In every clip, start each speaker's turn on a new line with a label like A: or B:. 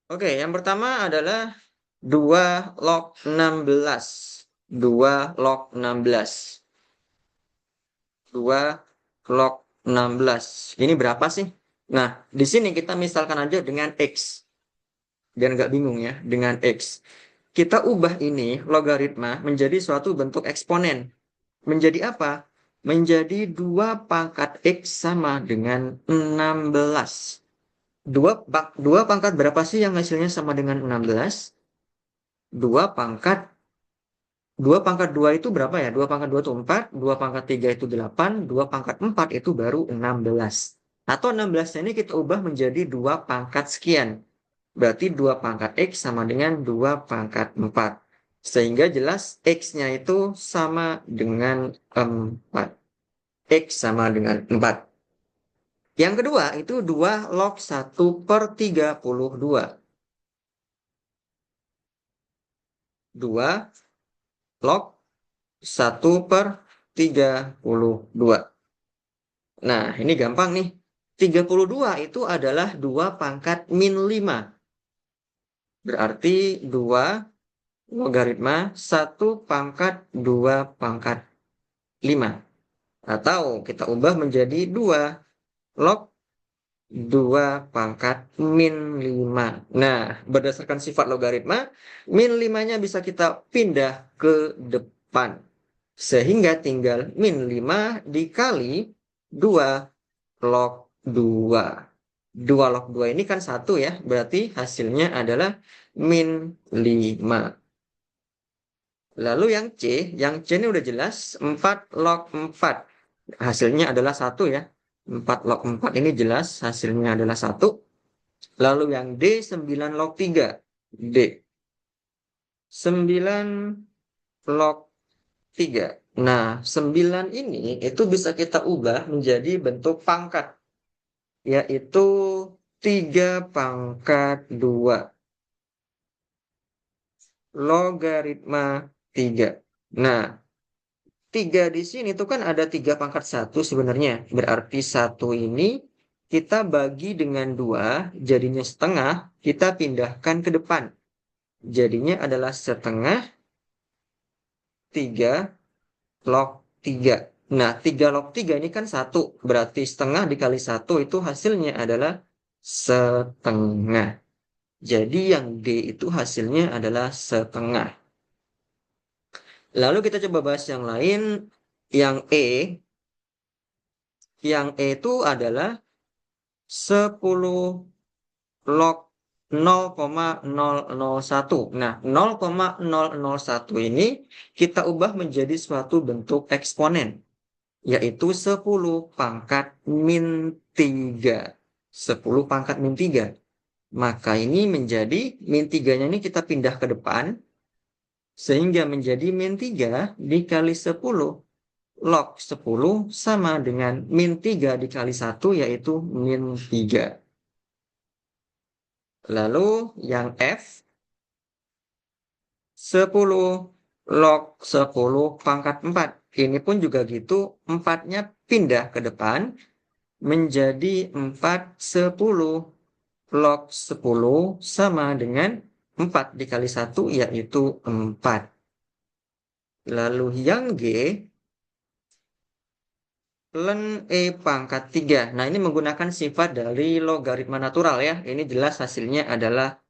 A: Oke, yang pertama adalah 2 log 16. 2 log 16. 2 log 16. Ini berapa sih? Nah, di sini kita misalkan aja dengan X. Biar nggak bingung ya, dengan X. Kita ubah ini, logaritma, menjadi suatu bentuk eksponen. Menjadi apa? Menjadi 2 pangkat X sama dengan 16. 2 pangkat berapa sih yang hasilnya sama dengan 16? 2 pangkat 2 pangkat 2 itu berapa ya? 2 pangkat 2 itu 4, 2 pangkat 3 itu 8, 2 pangkat 4 itu baru 16. Atau 16 ini kita ubah menjadi 2 pangkat sekian. Berarti 2 pangkat X sama dengan 2 pangkat 4. Sehingga jelas X-nya itu sama dengan 4. X sama dengan 4. Yang kedua itu 2 log 1/32. 2 log 1/32. Nah, ini gampang nih. 32 itu adalah 2 pangkat min 5. Berarti 2 logaritma 1 pangkat 2 pangkat 5. Atau kita ubah menjadi 2 log 2 pangkat min 5. Nah, berdasarkan sifat logaritma, min 5-nya bisa kita pindah ke depan. Sehingga tinggal min 5 dikali 2 log 2. 2 log 2 ini kan 1 ya, berarti hasilnya adalah min 5. Lalu yang C ini udah jelas 4 log 4. Hasilnya adalah 1 ya. 4 log 4 ini jelas hasilnya adalah 1. Lalu yang D 9 log 3. D 9 log 3. Nah, 9 ini itu bisa kita ubah menjadi bentuk pangkat, yaitu 3 pangkat 2 logaritma 3. Nah, 3 di sini tuh kan ada 3 pangkat 1 sebenarnya. Berarti 1 ini kita bagi dengan 2, jadinya setengah, kita pindahkan ke depan. Jadinya adalah setengah 3 log 3. Nah, 3 log 3 ini kan 1. Berarti setengah dikali 1 itu hasilnya adalah setengah. Jadi yang D itu hasilnya adalah setengah. Lalu kita coba bahas yang lain. Yang E. Yang E itu adalah 10 log 0,001. Nah, 0,001 ini kita ubah menjadi suatu bentuk eksponen, yaitu 10 pangkat min 3. 10 pangkat min 3. Maka ini menjadi min 3-nya ini kita pindah ke depan, sehingga menjadi min 3 dikali 10 log 10 sama dengan min 3 dikali 1, yaitu min 3. Lalu yang F 10 log 10 pangkat 4. Ini pun juga gitu, 4-nya pindah ke depan menjadi 4 10 log 10 sama dengan 4 dikali 1, yaitu 4. Lalu yang G ln E pangkat 3. Nah, ini menggunakan sifat dari logaritma natural ya. Ini jelas hasilnya adalah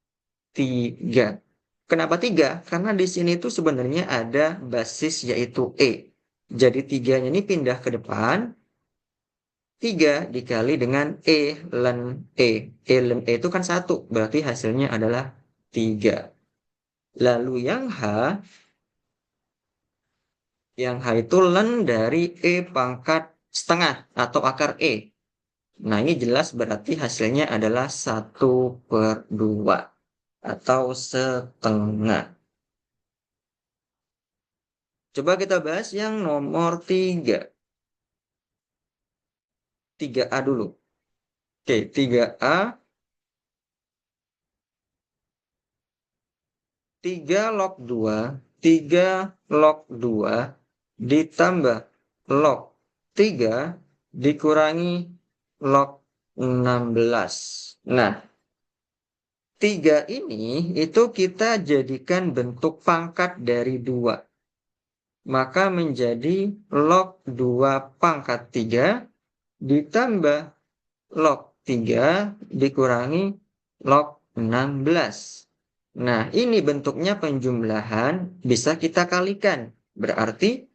A: 3. Kenapa 3? Karena di sini tuh sebenarnya ada basis yaitu E. Jadi 3-nya ini pindah ke depan. 3 dikali dengan E ln E. E ln E itu kan 1. Berarti hasilnya adalah 3. Lalu yang H itu ln dari E pangkat setengah atau akar E. Nah, ini jelas berarti hasilnya adalah 1/2 atau setengah. Coba kita bahas yang nomor 3. 3A dulu. Oke, 3A. 3 log 2. 3 log 2 ditambah log 3 dikurangi log 16. Nah, 3 ini itu kita jadikan bentuk pangkat dari 2. Maka menjadi log 2 pangkat 3 ditambah log 3 dikurangi log 16. Nah, ini bentuknya penjumlahan bisa kita kalikan. Berarti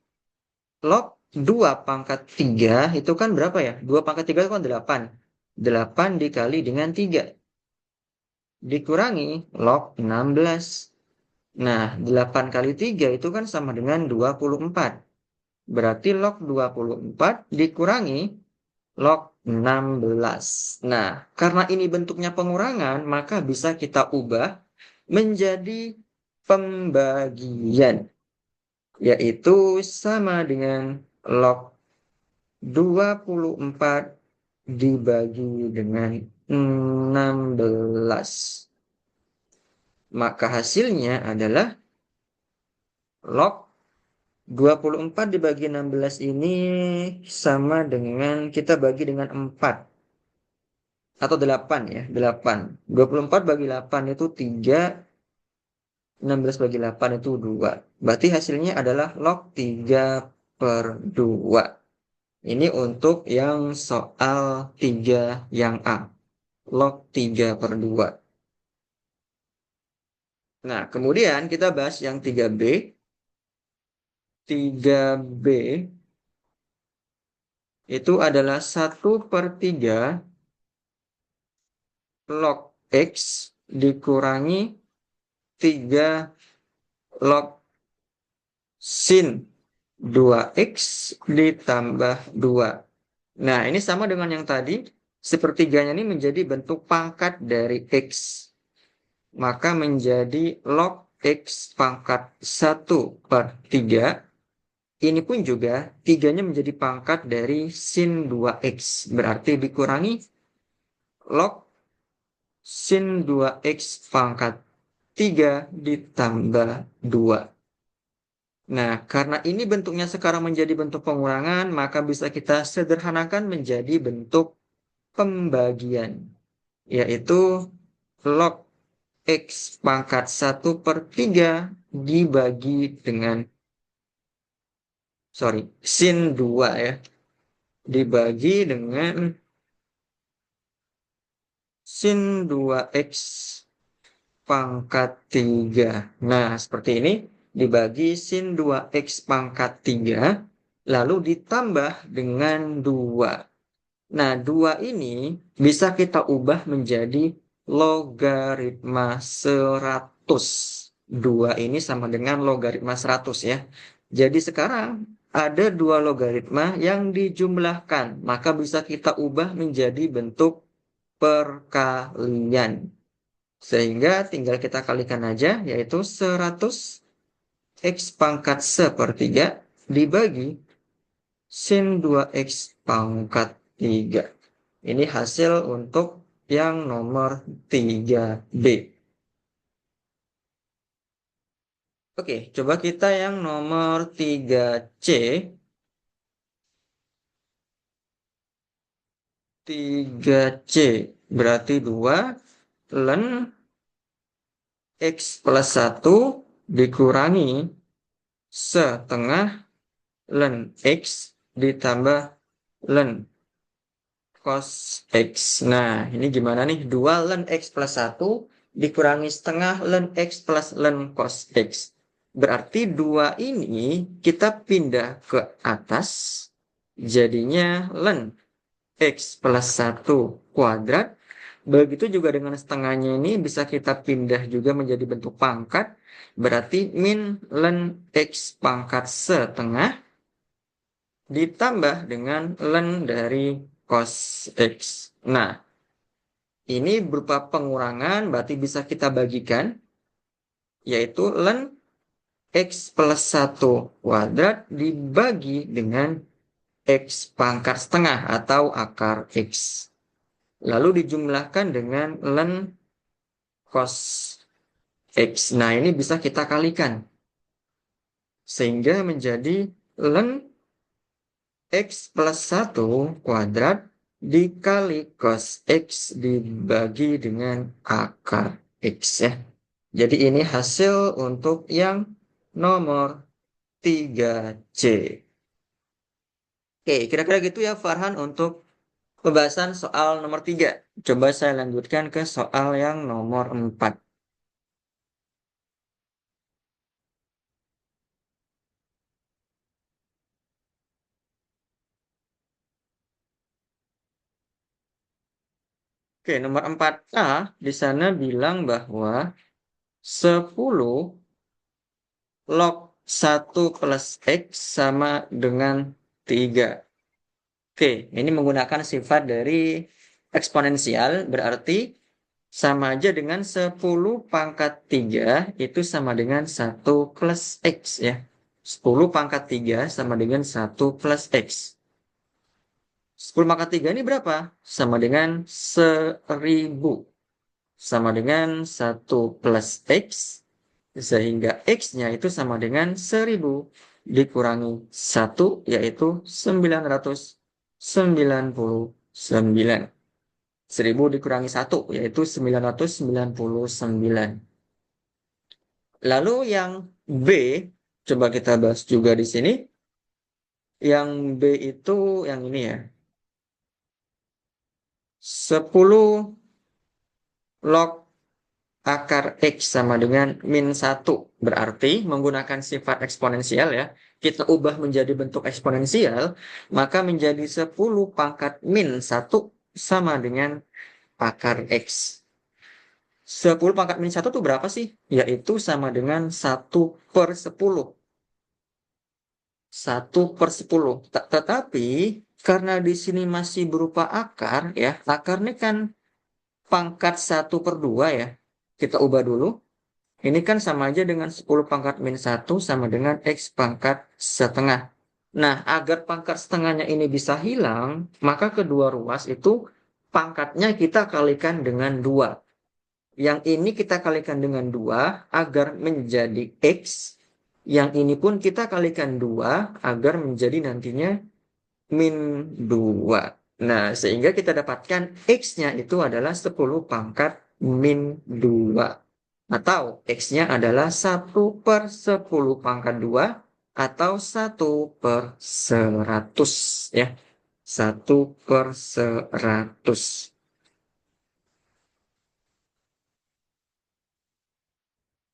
A: log 2 pangkat 3 itu kan berapa ya? 2 pangkat 3 itu kan 8. 8 dikali dengan 3. Dikurangi log 16. Nah, 8 kali 3 itu kan sama dengan 24. Berarti log 24 dikurangi log 16. Nah, karena ini bentuknya pengurangan, maka bisa kita ubah menjadi pembagian. Yaitu sama dengan log 24 dibagi dengan 16. Maka hasilnya adalah log 24 dibagi 16 ini sama dengan kita bagi dengan 4. Atau 8 ya, 8. 24 bagi 8 itu 3, 16 bagi 8 itu 2. Berarti hasilnya adalah log 3/2. Ini untuk yang soal 3 yang A. Log 3/2. Nah, kemudian kita bahas yang 3B. 3B itu adalah 1/3 log X dikurangi 3 log sin 2X ditambah 2. Nah, ini sama dengan yang tadi. Sepertiganya ini menjadi bentuk pangkat dari X. Maka menjadi log X pangkat 1/3. Ini pun juga 3-nya menjadi pangkat dari sin 2X. Berarti dikurangi log sin 2X pangkat 3 ditambah 2. Nah, karena ini bentuknya sekarang menjadi bentuk pengurangan, maka bisa kita sederhanakan menjadi bentuk pembagian. Yaitu log X pangkat 1/3 dibagi dengan, sin 2 ya. Dibagi dengan sin 2X pangkat 3. Nah, seperti ini. Dibagi sin 2X pangkat 3. Lalu ditambah dengan 2. Nah, 2 ini bisa kita ubah menjadi logaritma 100. 2 ini sama dengan logaritma 100 ya. Jadi sekarang ada 2 logaritma yang dijumlahkan. Maka bisa kita ubah menjadi bentuk perkalian. Sehingga tinggal kita kalikan aja, yaitu 100 X pangkat 1/3 dibagi sin 2X pangkat 3. Ini hasil untuk yang nomor 3B. Oke, coba kita yang nomor 3C. 3C berarti 2 ln X plus 1 dikurangi setengah ln X ditambah ln cos X. Nah, ini gimana nih? 2 ln X plus 1 dikurangi setengah ln X plus ln cos X. Berarti 2 ini kita pindah ke atas. Jadinya ln X plus 1 kuadrat. Begitu juga dengan setengahnya ini bisa kita pindah juga menjadi bentuk pangkat. Berarti min ln X pangkat setengah ditambah dengan ln dari cos X. Nah, ini berupa pengurangan, berarti bisa kita bagikan, yaitu ln X plus 1 kuadrat dibagi dengan X pangkat setengah atau akar X. Lalu dijumlahkan dengan ln cos X. Nah, ini bisa kita kalikan. Sehingga menjadi ln X plus 1 kuadrat dikali cos X dibagi dengan akar. X ya. Jadi ini hasil untuk yang nomor 3C. Oke, kira-kira gitu ya Farhan untuk pembahasan soal nomor 3. Coba saya lanjutkan ke soal yang nomor 4. Oke, nomor 4A di sana bilang bahwa 10 log 1 plus X sama dengan 3. Oke, ini menggunakan sifat dari eksponensial, berarti sama aja dengan 10 pangkat 3 itu sama dengan 1 plus X ya. 10 pangkat 3 sama dengan 1 plus X. 10 pangkat 3 ini berapa? Sama dengan 1000. Sama dengan 1 plus X, sehingga X-nya itu sama dengan 1000 dikurangi 1, yaitu 999. 1000 dikurangi 1, yaitu 999. Lalu yang B, coba kita bahas juga di sini. Yang B itu yang ini ya. 10 log akar X sama dengan min 1. Berarti menggunakan sifat eksponensial ya. Kita ubah menjadi bentuk eksponensial, maka menjadi 10 pangkat min 1 sama dengan akar X. 10 pangkat min 1 itu berapa sih? Yaitu sama dengan 1/10. 1/10. Tetapi karena di sini masih berupa akar ya, akar ini kan pangkat 1/2 ya. Kita ubah dulu. Ini kan sama aja dengan 10 pangkat min 1 sama dengan X pangkat setengah. Nah, agar pangkat setengahnya ini bisa hilang, maka kedua ruas itu pangkatnya kita kalikan dengan 2. Yang ini kita kalikan dengan 2 agar menjadi X. Yang ini pun kita kalikan 2 agar menjadi nantinya min 2. Nah, sehingga kita dapatkan X-nya itu adalah 10 pangkat min 2. Atau X-nya adalah 1/10 pangkat 2 atau 1/100 ya. 1/100.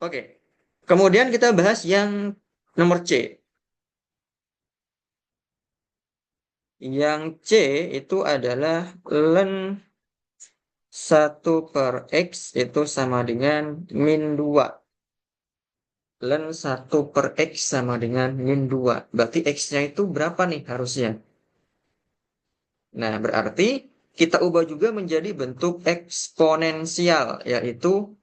A: Oke. Kemudian kita bahas yang nomor C. Yang C itu adalah ln 1/X itu sama dengan min 2. Ln 1/X sama dengan min 2. Berarti X-nya itu berapa nih harusnya? Nah, berarti kita ubah juga menjadi bentuk eksponensial, yaitu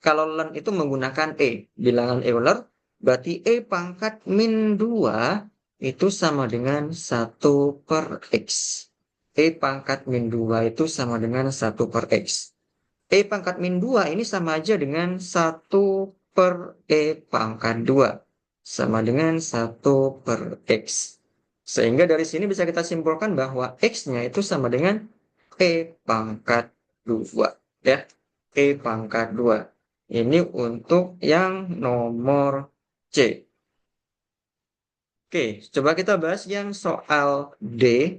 A: kalau ln itu menggunakan E, bilangan Euler, berarti E pangkat min 2 itu sama dengan 1/X. E pangkat min 2 itu sama dengan 1/X. E pangkat min 2 ini sama aja dengan 1/E pangkat 2. Sama dengan 1/X. Sehingga dari sini bisa kita simpulkan bahwa X-nya itu sama dengan E pangkat 2. Ya, E pangkat 2. Ini untuk yang nomor C. Oke, coba kita bahas yang soal D.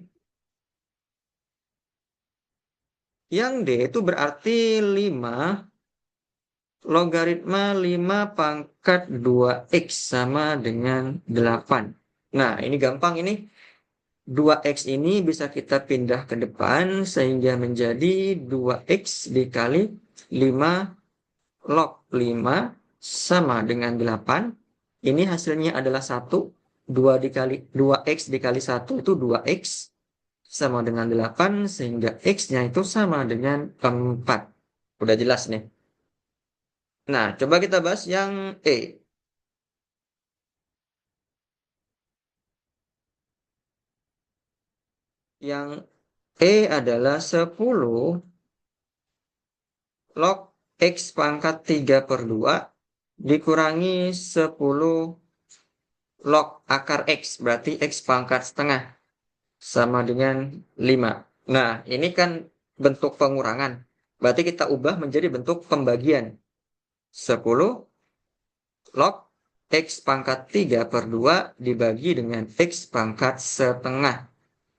A: Yang D itu berarti 5 logaritma 5 pangkat 2X sama dengan 8. Nah, ini gampang ini. 2X ini bisa kita pindah ke depan sehingga menjadi 2X dikali 5 log 5 sama dengan 8. Ini hasilnya adalah 1. 2X dikali 1 itu 2X sama dengan 8 sehingga X-nya itu sama dengan 4. Udah jelas nih. Nah, coba kita bahas yang E. Yang E adalah 10 log X pangkat 3/2 dikurangi 10 log akar X. Berarti X pangkat setengah sama dengan 5. Nah, ini kan bentuk pengurangan. Berarti kita ubah menjadi bentuk pembagian. 10 log X pangkat 3 per 2 dibagi dengan X pangkat setengah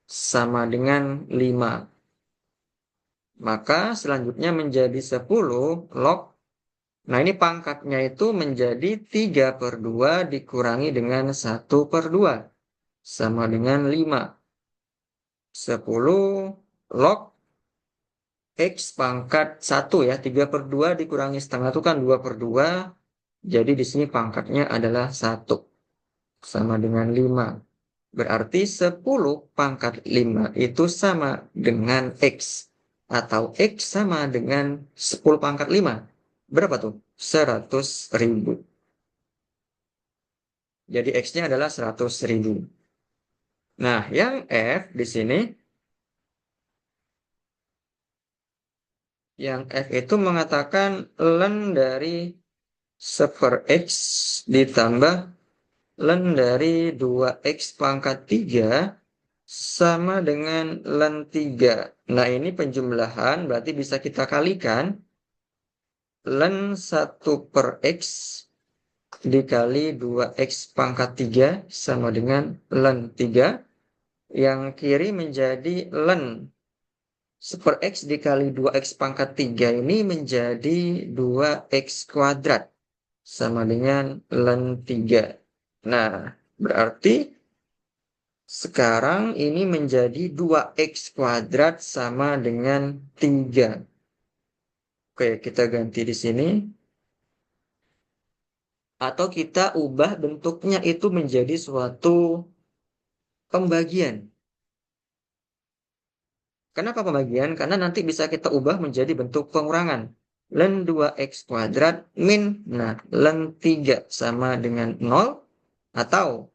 A: sama dengan 5. Maka selanjutnya menjadi 10 log. Nah ini pangkatnya itu menjadi 3 per 2 dikurangi dengan 1 per 2. Sama dengan 5. 10 log X pangkat 1 ya. 3 per 2 dikurangi setengah itu kan 2 per 2. Jadi di sini pangkatnya adalah 1. Sama dengan 5. Berarti 10 pangkat 5 itu sama dengan X. Atau X sama dengan 10 pangkat 5. Berapa tuh? 100.000. Jadi X-nya adalah 100.000. Nah, yang F di sini, yang F itu mengatakan ln dari 1/X ditambah ln dari 2X pangkat 3 sama dengan ln 3. Nah, ini penjumlahan berarti bisa kita kalikan. Ln 1/X dikali 2X pangkat 3 sama dengan ln 3. Yang kiri menjadi ln 1/X dikali 2X pangkat 3 ini menjadi 2X kuadrat. Sama dengan ln 3. Nah, berarti sekarang ini menjadi 2X kuadrat sama dengan 3. Oke, kita ganti di sini. Atau kita ubah bentuknya itu menjadi suatu pembagian. Kenapa pembagian? Karena nanti bisa kita ubah menjadi bentuk pengurangan. Ln 2X kuadrat min, nah, ln 3 sama dengan 0. Atau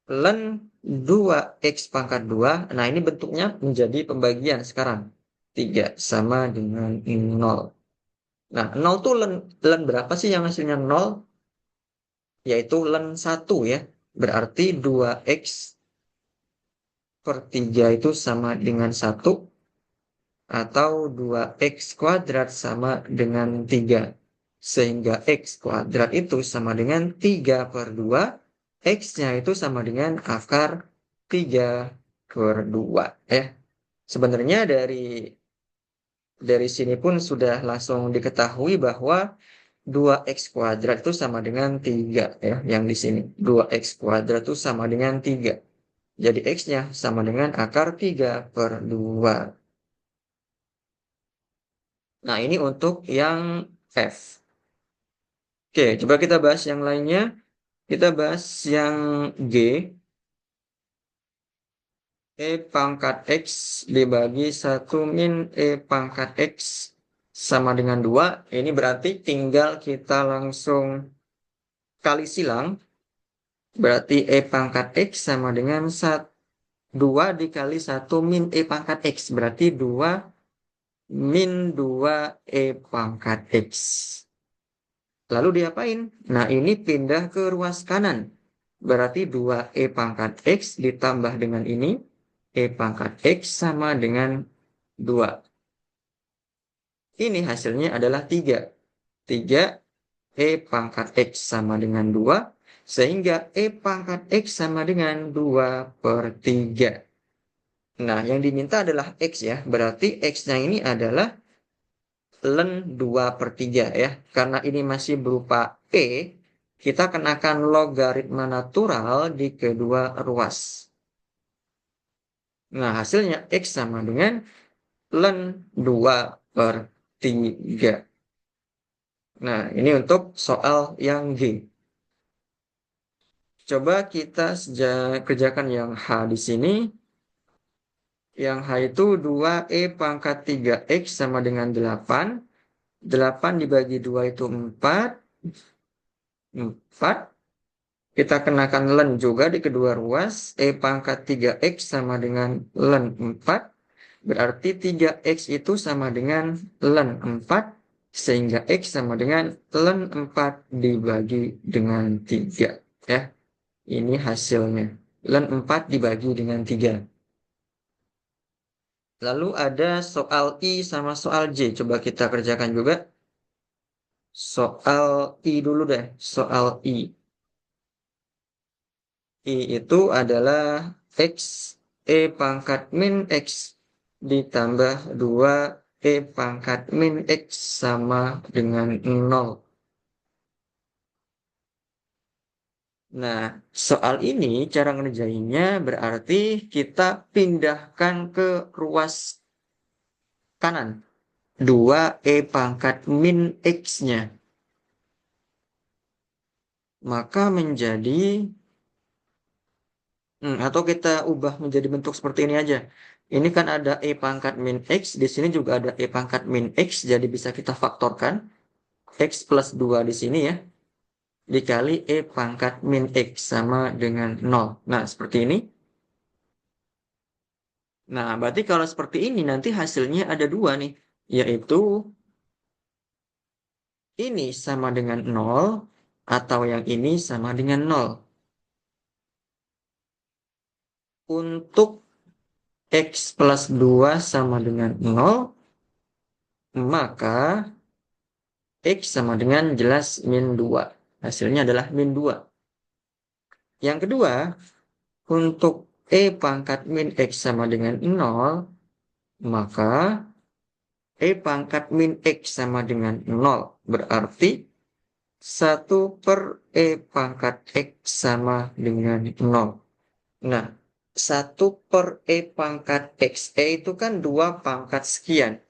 A: ln 2X pangkat 2. Nah, ini bentuknya menjadi pembagian sekarang. 3 sama dengan 0. Nah, 0 tuh ln berapa sih yang hasilnya 0? Yaitu ln 1 ya. Berarti 2X per 3 itu sama dengan 1. Atau 2X kuadrat sama dengan 3. Sehingga X kuadrat itu sama dengan 3 per 2. X-nya itu sama dengan akar 3 per 2. Sebenarnya dari sini pun sudah langsung diketahui bahwa 2X kuadrat itu sama dengan 3 ya. Yang di sini 2X kuadrat itu sama dengan 3. Jadi X-nya sama dengan akar 3 per 2. Nah, ini untuk yang F. Oke, coba kita bahas yang lainnya. Kita bahas yang G. E pangkat X dibagi 1 min E pangkat X sama dengan 2. Ini berarti tinggal kita langsung kali silang. Berarti E pangkat X sama dengan 2 dikali 1 min E pangkat X. Berarti 2 min 2 E pangkat X. Lalu diapain? Nah, ini pindah ke ruas kanan. Berarti 2E pangkat X ditambah dengan ini. E pangkat X sama dengan 2. Ini hasilnya adalah 3. 3 E pangkat X sama dengan 2. Sehingga E pangkat X sama dengan 2 per 3. Nah, yang diminta adalah X ya. Berarti X-nya ini adalah ln 2 per 3 ya. Karena ini masih berupa E, kita kenakan logaritma natural di kedua ruas. Nah, hasilnya X sama dengan ln 2 per 3. Nah, ini untuk soal yang G. Coba kita kerjakan yang H di sini. Yang H itu 2E pangkat 3X sama dengan 8. 8 dibagi 2 itu 4. 4. Kita kenakan ln juga di kedua ruas. E pangkat 3X sama dengan ln 4. Berarti 3X itu sama dengan ln 4. Sehingga X sama dengan ln 4 dibagi dengan 3. Ya, ini hasilnya. Ln 4 dibagi dengan 3. Lalu ada soal I sama soal J. Coba kita kerjakan juga. Soal I dulu deh. Soal I. I itu adalah X E pangkat min X ditambah 2 E pangkat min X sama dengan 0. Nah, soal ini cara ngerjainnya berarti kita pindahkan ke ruas kanan. 2 E pangkat min X-nya. Maka menjadi, atau kita ubah menjadi bentuk seperti ini aja. Ini kan ada E pangkat min X, di sini juga ada E pangkat min X, jadi bisa kita faktorkan. X plus 2 di sini ya, dikali E pangkat min X sama dengan 0. Nah, seperti ini. Nah, berarti kalau seperti ini nanti hasilnya ada dua nih, yaitu ini sama dengan 0 atau yang ini sama dengan 0. Untuk X plus 2 sama dengan 0, maka X sama dengan jelas min 2. Hasilnya adalah min 2. Yang kedua, untuk E pangkat min X sama dengan 0, maka E pangkat min X sama dengan 0. Berarti 1/E pangkat X sama dengan 0. Nah, 1/E pangkat X. E itu kan 2 pangkat sekian.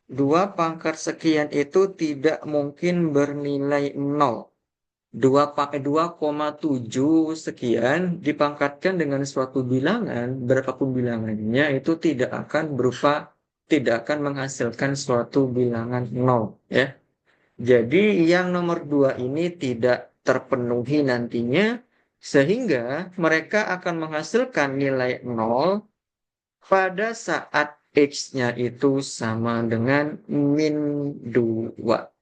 A: 2 pangkat sekian itu tidak mungkin bernilai 0. 2,7 sekian dipangkatkan dengan suatu bilangan, berapapun bilangannya itu tidak akan menghasilkan suatu bilangan 0. Ya. Jadi yang nomor 2 ini tidak terpenuhi nantinya, sehingga mereka akan menghasilkan nilai 0 pada saat X-nya itu sama dengan min 2.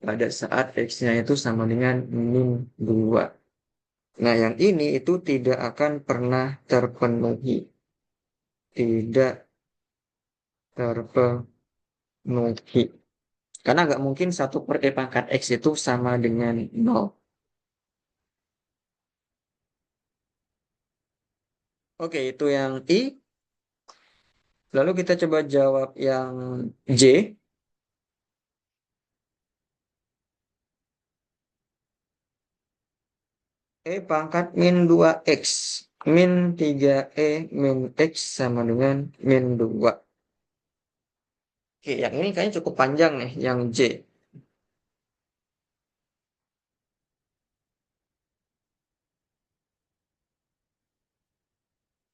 A: Pada saat X-nya itu sama dengan min 2. Nah, yang ini itu tidak akan pernah terpenuhi. Tidak terpenuhi. Karena nggak mungkin 1/E pangkat X itu sama dengan 0. Oke, itu yang I. Lalu kita coba jawab yang J. E pangkat min 2X. Min 3E min X sama dengan min 2. Oke, yang ini kayaknya cukup panjang nih, yang J.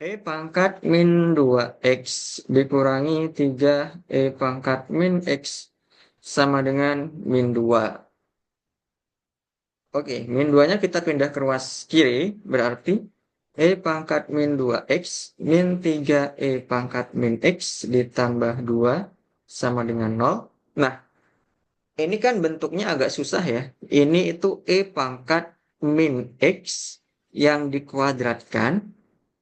A: E pangkat min 2X dikurangi 3E pangkat min X sama dengan min 2. Oke, min 2-nya kita pindah ke ruas kiri, berarti E pangkat min 2X min 3E pangkat min X ditambah 2 sama dengan 0. Nah, ini kan bentuknya agak susah ya. Ini itu E pangkat min X yang dikuadratkan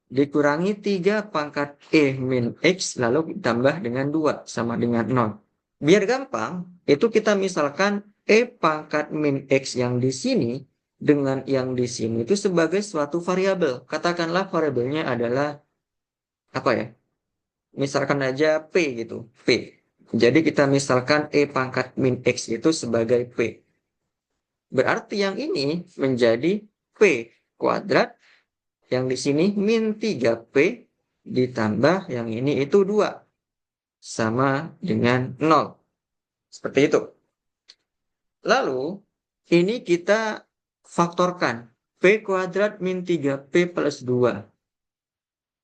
A: dikurangi 3 pangkat E min X lalu ditambah dengan 2 sama dengan 0. Biar gampang, itu kita misalkan E pangkat min X yang di sini dengan yang di sini itu sebagai suatu variabel. Katakanlah variabelnya adalah apa ya? Misalkan aja P gitu, P. Jadi kita misalkan E pangkat min X itu sebagai P. Berarti yang ini menjadi P kuadrat, yang di sini min 3P ditambah yang ini itu 2. Sama dengan 0. Seperti itu. Lalu, ini kita faktorkan. P kuadrat min 3P plus 2.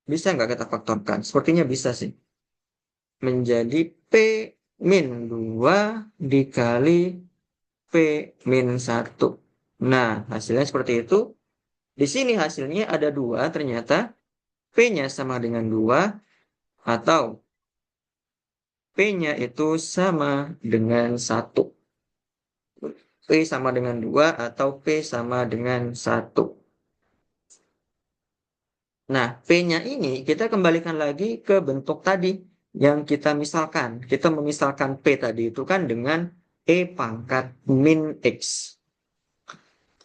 A: Bisa nggak kita faktorkan? Sepertinya bisa sih. Menjadi P min 2 dikali P min 1. Nah, hasilnya seperti itu. Di sini hasilnya ada 2 ternyata. P-nya sama dengan 2 atau P-nya itu sama dengan 1. P sama dengan 2 atau P sama dengan 1. Nah, P-nya ini kita kembalikan lagi ke bentuk tadi. yang kita misalkan. Kita memisalkan P tadi itu kan dengan E pangkat min X.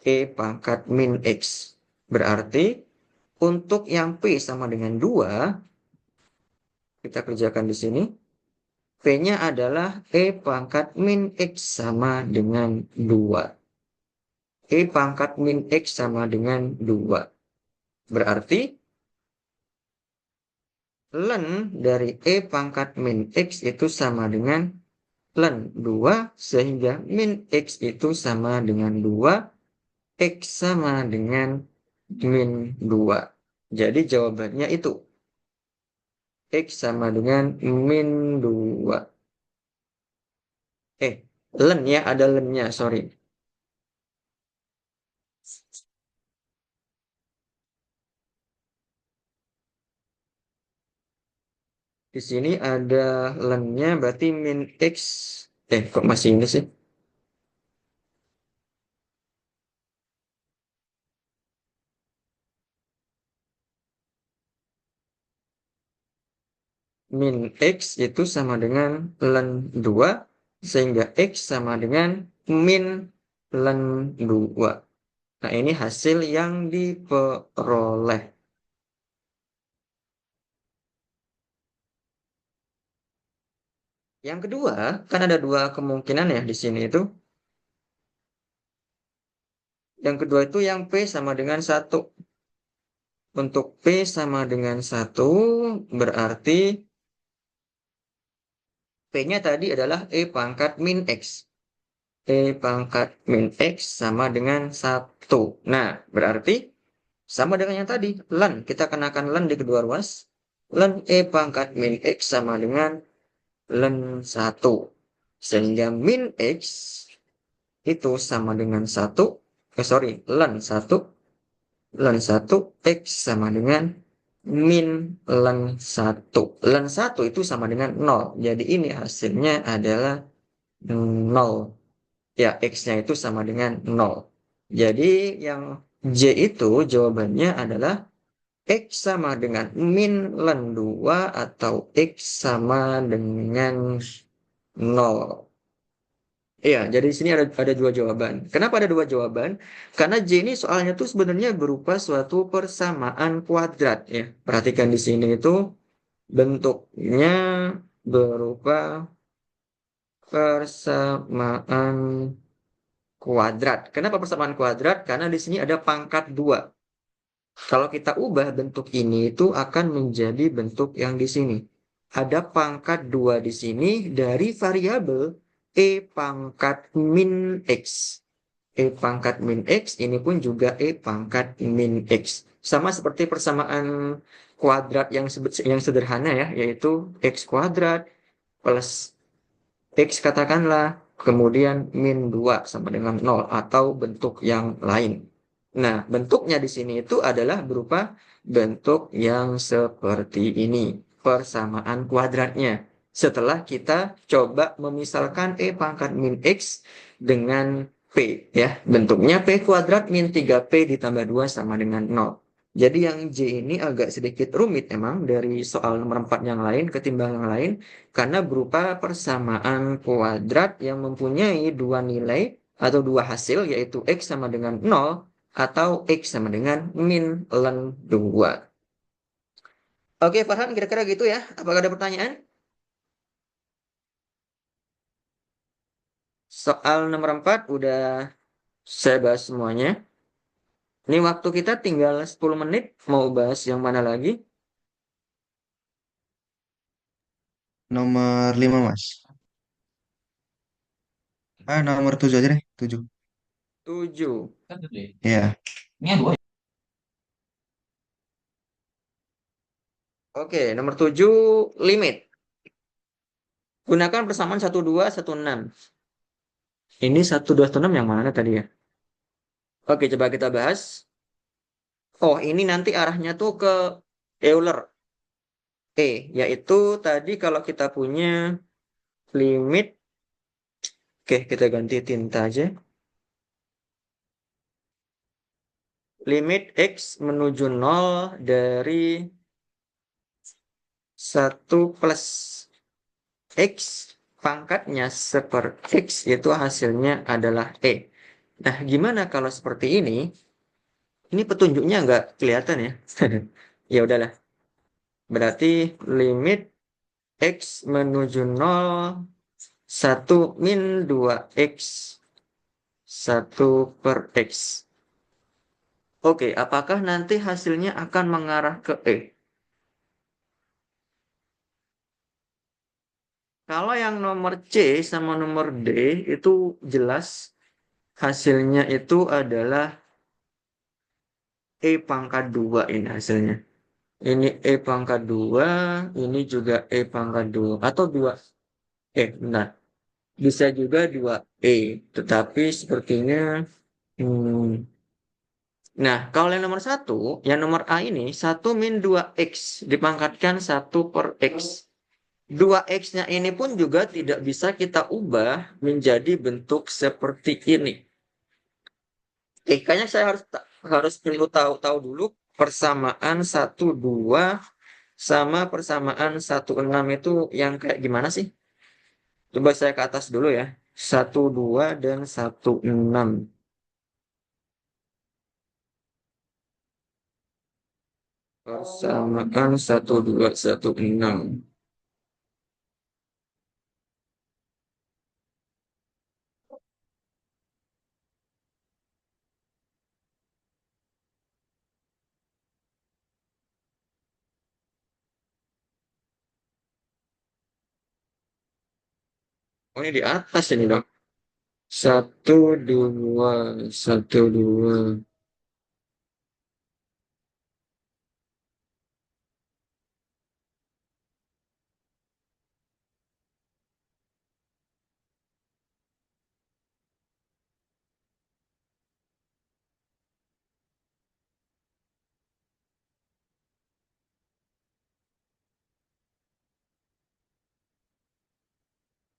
A: E pangkat min X. Berarti untuk yang P sama dengan 2, kita kerjakan di sini. P-nya adalah E pangkat min X sama dengan 2. E pangkat min X sama dengan 2. Berarti len dari E pangkat min X itu sama dengan len 2, sehingga min X itu sama dengan 2, X sama dengan min 2. Jadi jawabannya itu. X sama dengan min 2. Len ya, ada lennya, sorry. Di sini ada lennya, berarti min X. Kok masih ini sih? Min X itu sama dengan len 2, sehingga X sama dengan min len 2. Nah, ini hasil yang diperoleh. Yang kedua, kan ada dua kemungkinan ya di sini itu. Yang kedua itu yang P sama dengan 1. Untuk P sama dengan 1, berarti P-nya tadi adalah E pangkat min X. E pangkat min X sama dengan 1. Nah, berarti sama dengan yang tadi. Len, kita kenakan len di kedua ruas. Len E pangkat min X sama dengan len 1. Sehingga min X itu sama dengan 1. Len 1. Len 1 X sama dengan min len 1. Len 1 itu sama dengan 0. Jadi ini hasilnya adalah 0. Ya, X-nya itu sama dengan 0. Jadi yang J itu jawabannya adalah X sama dengan min len 2 atau X sama dengan 0. Iya, jadi di sini ada dua jawaban. Kenapa ada dua jawaban? Karena J ini soalnya tuh sebenarnya berupa suatu persamaan kuadrat ya. Perhatikan di sini itu bentuknya berupa persamaan kuadrat. Kenapa persamaan kuadrat? Karena di sini ada pangkat 2. Kalau kita ubah bentuk ini itu akan menjadi bentuk yang di sini. Ada pangkat 2 di sini dari variabel E pangkat min X. E pangkat min X ini pun juga E pangkat min X. Sama seperti persamaan kuadrat yang sederhana ya, yaitu X kuadrat plus X katakanlah, kemudian min 2 sama dengan 0 atau bentuk yang lain. Nah, bentuknya di sini itu adalah berupa bentuk yang seperti ini, persamaan kuadratnya. Setelah kita coba memisalkan E pangkat min X dengan P, ya. Bentuknya P kuadrat min 3P ditambah 2 sama dengan 0. Jadi yang J ini agak sedikit rumit emang dari soal nomor 4 yang lain ketimbang yang lain, karena berupa persamaan kuadrat yang mempunyai dua nilai atau dua hasil, yaitu X sama dengan 0 atau X sama dengan min len 2. Oke, Farhan, kira-kira gitu ya. Apakah ada pertanyaan? Soal nomor 4 udah saya bahas semuanya. Ini waktu kita tinggal 10 menit. Mau bahas yang mana lagi?
B: Nomor 5 Mas. Nomor 7 aja deh. 7.
A: 7.
B: Iya.
A: Oke, nomor 7, limit. Gunakan persamaan 12, 16. Ini 12, 16 yang mana tadi ya? Oke, coba kita bahas. Oh, ini nanti arahnya tuh ke Euler. Yaitu tadi kalau kita punya limit. Oke, kita ganti tinta aja. Limit X menuju 0 dari 1 plus X pangkatnya seper X itu hasilnya adalah E. Nah, gimana kalau seperti ini? Ini petunjuknya nggak kelihatan ya. Ya udahlah. Berarti limit X menuju 0, 1 min 2X, 1 per X. Oke, apakah nanti hasilnya akan mengarah ke E? Kalau yang nomor C sama nomor D itu jelas hasilnya itu adalah E pangkat 2 ini hasilnya. Ini E pangkat 2, ini juga E pangkat 2. Atau 2. Benar. Bisa juga 2E. Tetapi sepertinya... Hmm, nah, kalau yang nomor satu, yang nomor A ini, 1 min 2X dipangkatkan 1 per X. 2X-nya ini pun juga tidak bisa kita ubah menjadi bentuk seperti ini. Kayaknya saya harus perlu tahu dulu persamaan 1 2 sama persamaan 1 6 itu yang kayak gimana sih? Coba saya ke atas dulu ya. 1 2 dan 1 6. Persamaan 1 2 1 6. Oh, ini di atas ini dong. 1 2 1 2.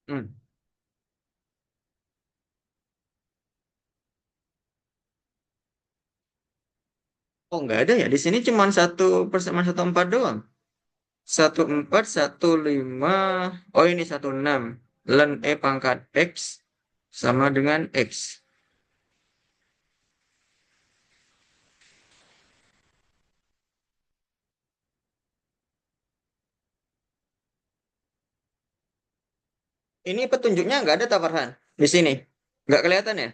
A: Hmm. Oh, nggak ada ya. Di sini cuma satu persamaan 1 4 doang. 1 4 1 5. Oh, ini 1 6. Len E pangkat X sama dengan X. Ini petunjuknya nggak ada, tak Farhan? Di sini. Nggak kelihatan ya?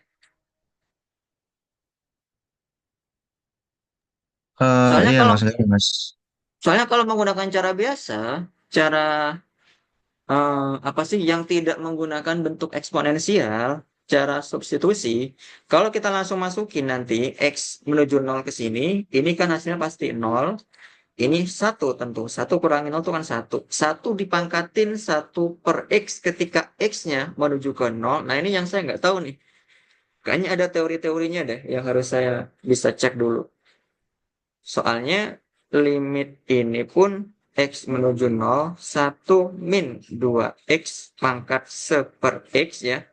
A: Soalnya
B: Iya
A: kalau
B: mas, lagi mas.
A: soalnya kalau menggunakan cara biasa, cara apa sih yang tidak menggunakan bentuk eksponensial, cara substitusi, kalau kita langsung masukin nanti X menuju 0 ke sini, ini kan hasilnya pasti 0, ini 1 tentu. 1 kurangi 0 itu kan 1. 1 dipangkatin 1 per X ketika X-nya menuju ke 0. Nah, ini yang saya nggak tahu nih. Kayaknya ada teori-teorinya deh yang harus saya bisa cek dulu. Soalnya limit ini pun X menuju 0, 1 min 2X pangkat seper X ya.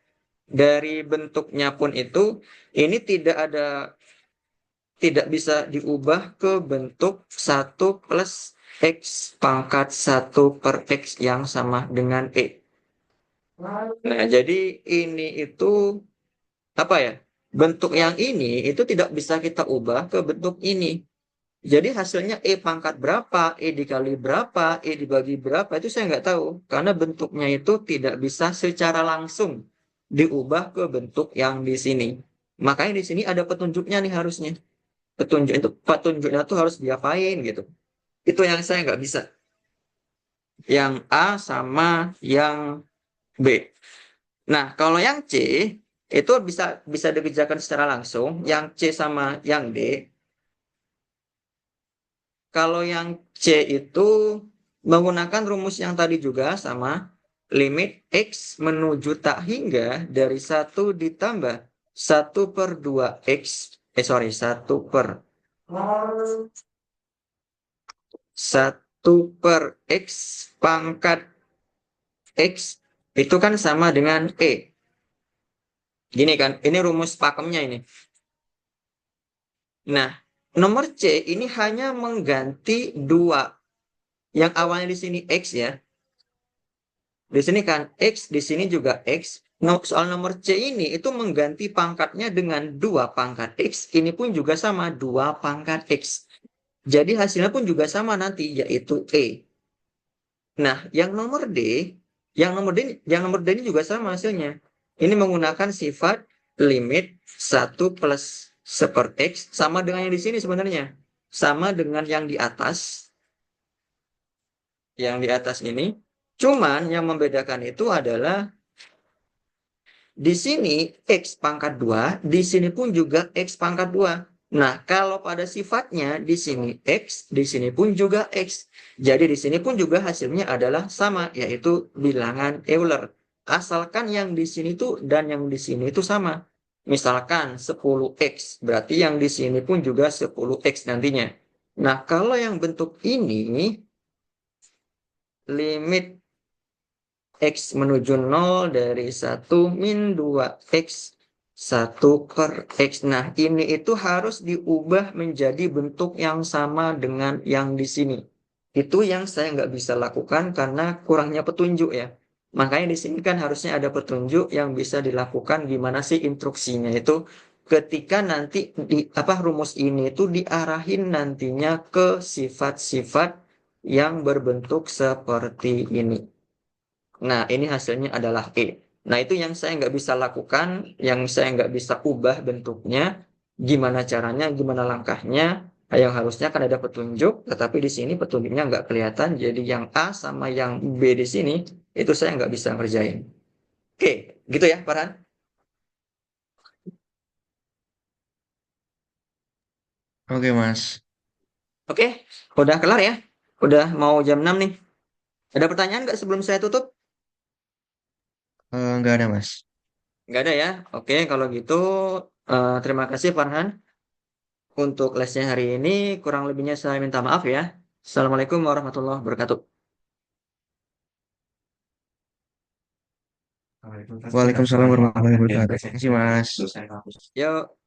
A: Dari bentuknya pun itu, ini tidak bisa diubah ke bentuk 1 plus X pangkat 1 per X yang sama dengan E. Nah, jadi ini itu apa ya? Bentuk yang ini itu tidak bisa kita ubah ke bentuk ini. Jadi hasilnya E pangkat berapa, E dikali berapa, E dibagi berapa, itu saya nggak tahu. Karena bentuknya itu tidak bisa secara langsung diubah ke bentuk yang di sini. Makanya di sini ada petunjuknya nih harusnya. Petunjuknya tuh harus diapain gitu. Itu yang saya nggak bisa. Yang A sama yang B. Nah, kalau yang C itu bisa bisa dikerjakan secara langsung. Yang C sama yang D. Kalau yang C itu menggunakan rumus yang tadi juga sama. Limit X menuju tak hingga dari 1 ditambah 1 per 2X. Sorry, 1 per X pangkat X itu kan sama dengan E. Gini kan, ini rumus pakemnya ini. Nah, nomor C ini hanya mengganti 2. Yang awalnya di sini X ya. Di sini kan X, di sini juga X. No, soal nomor C ini itu mengganti pangkatnya dengan 2 pangkat X. Ini pun juga sama, 2 pangkat X. Jadi hasilnya pun juga sama nanti, yaitu E. Nah, yang nomor D ini juga sama hasilnya. Ini menggunakan sifat limit 1 plus 1/X sama dengan yang di sini sebenarnya. Sama dengan yang di atas, ini. Cuman yang membedakan itu adalah di sini X pangkat 2, di sini pun juga X pangkat 2. Nah, kalau pada sifatnya di sini X, di sini pun juga X. Jadi di sini pun juga hasilnya adalah sama, yaitu bilangan Euler. Asalkan yang di sini tuh dan yang di sini itu sama. Misalkan 10X, berarti yang di sini pun juga 10X nantinya. Nah, kalau yang bentuk ini, limit X menuju 0 dari 1 - 2X 1/X. Nah, ini itu harus diubah menjadi bentuk yang sama dengan yang di sini. Itu yang saya nggak bisa lakukan karena kurangnya petunjuk ya. Makanya di sini kan harusnya ada petunjuk yang bisa dilakukan gimana sih instruksinya itu ketika nanti di apa rumus ini itu diarahin nantinya ke sifat-sifat yang berbentuk seperti ini. Nah, ini hasilnya adalah E. Nah, itu yang saya nggak bisa lakukan, yang saya nggak bisa ubah bentuknya, gimana caranya, gimana langkahnya, yang harusnya kan ada petunjuk, tetapi di sini petunjuknya nggak kelihatan, jadi yang A sama yang B di sini, itu saya nggak bisa ngerjain. Oke, gitu ya, Farhan?
B: Oke, Mas.
A: Oke, udah kelar ya? Udah mau jam 6 nih. Ada pertanyaan nggak sebelum saya tutup?
B: Nggak ada, Mas.
A: Nggak ada ya? Oke, kalau gitu, terima kasih Farhan. Untuk lesnya hari ini kurang lebihnya saya minta maaf ya. Assalamualaikum warahmatullahi wabarakatuh.
B: Waalaikumsalam warahmatullahi wabarakatuh. Terima kasih, Mas.
A: Yuk.